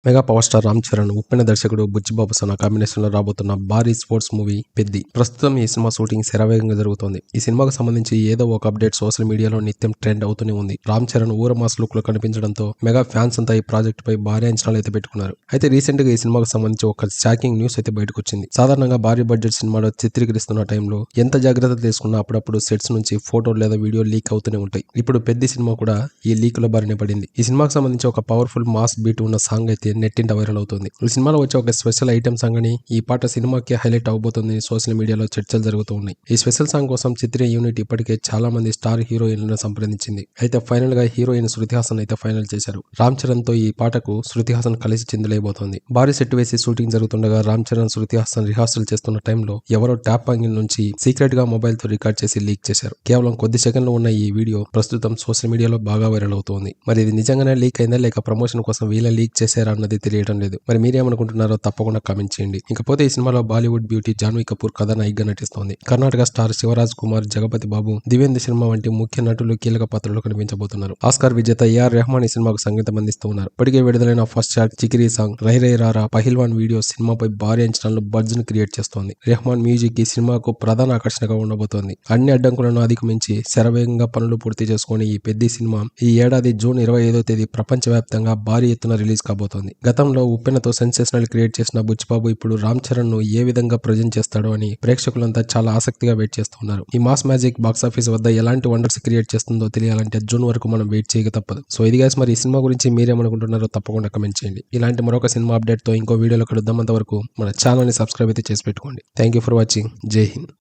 Mega power star Ram Charan, Uppena దర్శకుడు బుచ్చిబాబు సన combination లో రాబోతున్న భారీ స్పోర్ట్స్ మూవీ పెద్ది. ప్రస్తుతం ఈ సినిమా షూటింగ్ శరవేగంగా జరుగుతోంది. ఈ సినిమాకు సంబంధించి ఏదో ఒక అప్డేట్ సోషల్ మీడియాలో నిత్యం ట్రెండ్ అవుతూనే ఉంది. రామ్ చరణ్ ఊర మాస్ లుక్ లో కనిపించడంతో మెగా ఫ్యాన్స్ అంతా ఈ ప్రాజెక్ట్ పై భారీ అంచనాలు అయితే పెట్టుకున్నారు. అయితే రీసెంట్ గా ఈ సినిమాకు సంబంధించి ఒక షాకింగ్ న్యూస్ అయితే బయటకు వచ్చింది. సాధారణంగా భారీ బడ్జెట్ సినిమాలో చిత్రీకరిస్తున్న టైంలో ఎంత జాగ్రత్త తీసుకున్నా అప్పుడప్పుడు సెట్స్ నుంచి ఫోటోలు లేదా వీడియో లీక్ అవుతూనే ఉంటాయి. ఇప్పుడు పెద్ది సినిమా కూడా ఈ లీక్ లో బారిన పడింది. ఈ సినిమాకు సంబంధించి ఒక పవర్ఫుల్ మాస్ బీట్ ఉన్న సాంగ్ అయితే నెట్టింట వైరల్ అవుతుంది. ఈ సినిమాలో వచ్చే ఒక స్పెషల్ ఐటమ్ సాంగ్ అని, ఈ పాట సినిమాకి హైలైట్ అవబోతుందని సోషల్ మీడియాలో చర్చలు జరుగుతూ ఉన్నాయి. ఈ స్పెషల్ సాంగ్ కోసం చిత్ర యూనిట్ ఇప్పటికే చాలా మంది స్టార్ హీరోయిన్లను సంప్రదించింది. అయితే ఫైనల్ గా హీరోయిన్ శృతి హాసన్ అయితే ఫైనల్ చేశారు. రామ్ చరణ్ తో ఈ పాటకు శృతి హాసన్ కలిసి చిందులేయబోతోంది. భారీ సెట్ వేసి షూటింగ్ జరుగుతుండగా రామ్ చరణ్, శృతి హాసన్ రిహార్సల్ చేస్తున్న టైంలో ఎవరో ట్యాప్ యాంగిల్ నుంచి సీక్రెట్ గా మొబైల్ తో రికార్డ్ చేసి లీక్ చేశారు. కేవలం కొద్ది సెకండ్లు ఉన్న ఈ వీడియో ప్రస్తుతం సోషల్ మీడియాలో బాగా వైరల్ అవుతోంది. మరి ఇది నిజంగానే లీక్ అయిందా లేక ప్రమోషన్ కోసం వీళ్ళ లీక్ చేశారా అన్నది తెలియడం లేదు. మరి మీరేమనుకుంటున్నారో తప్పకుండా కామెంట్ చేయండి. ఇకపోతే ఈ సినిమాలో బాలీవుడ్ బ్యూటీ జాన్వీ కపూర్ కథానాయికగా నటిస్తోంది. కర్ణాటక స్టార్ శివరాజ్ కుమార్, జగపతి బాబు, దివ్యేంద్ర శర్మ వంటి ముఖ్య నటులు కీలక పాత్రలో కనిపించబోతున్నారు. ఆస్కార్ విజేత ఏఆర్ రెహమాన్ ఈ సినిమాకు సంగీతం అందిస్తూ ఉన్నారు. ఇప్పటికే విడుదలైన ఫస్ట్ షాట్, చికిరీ సాంగ్, రై రై రారా, పహిల్వాన్ వీడియో సినిమాపై భారీ అంచనాలను బడ్జ్ ను క్రియేట్ చేస్తోంది. రెహమాన్ మ్యూజిక్ ఈ సినిమాకు ప్రధాన ఆకర్షణగా ఉండబోతోంది. అన్ని అడ్డంకులను అధిగమించి శరవేగంగా పనులు పూర్తి చేసుకుని ఈ పెద్ద సినిమా ఈ ఏడాది జూన్ 25వ తేదీ ప్రపంచవ్యాప్తంగా భారీ ఎత్తున రిలీజ్ కాబోతోంది. గతంలో ఉప్పెనతో సెన్సేషనల్ క్రియేట్ చేసిన బుచ్చిబాబు ఇప్పుడు రామ్ చరణ్ ను ఏ విధంగా ప్రజెంట్ చేస్తాడో అని ప్రేక్షకులంతా చాలా ఆసక్తిగా వెయిట్ చేస్తున్నారు. ఈ మాస్ మ్యాజిక్ బాక్సాఫీస్ వద్ద ఎలాంటి వండర్స్ క్రియేట్ చేస్తుందో తెలియాలంటే జూన్ వరకు మనం వెయిట్ చేయక తప్పదు. సో ఇది గైస్, మరి ఈ సినిమా గురించి మీరేమనుకుంటున్నారో తప్పకుండా కమెంట్ చేయండి. ఇలాంటి మరొక సినిమా అప్డేట్ తో ఇంకో వీడియోలో కలుద్దాం. అంతవరకు మన ఛానల్ ని సబ్స్క్రైబ్ అయితే చేసి పెట్టుకోండి. Thank you for watching. జై హింద్.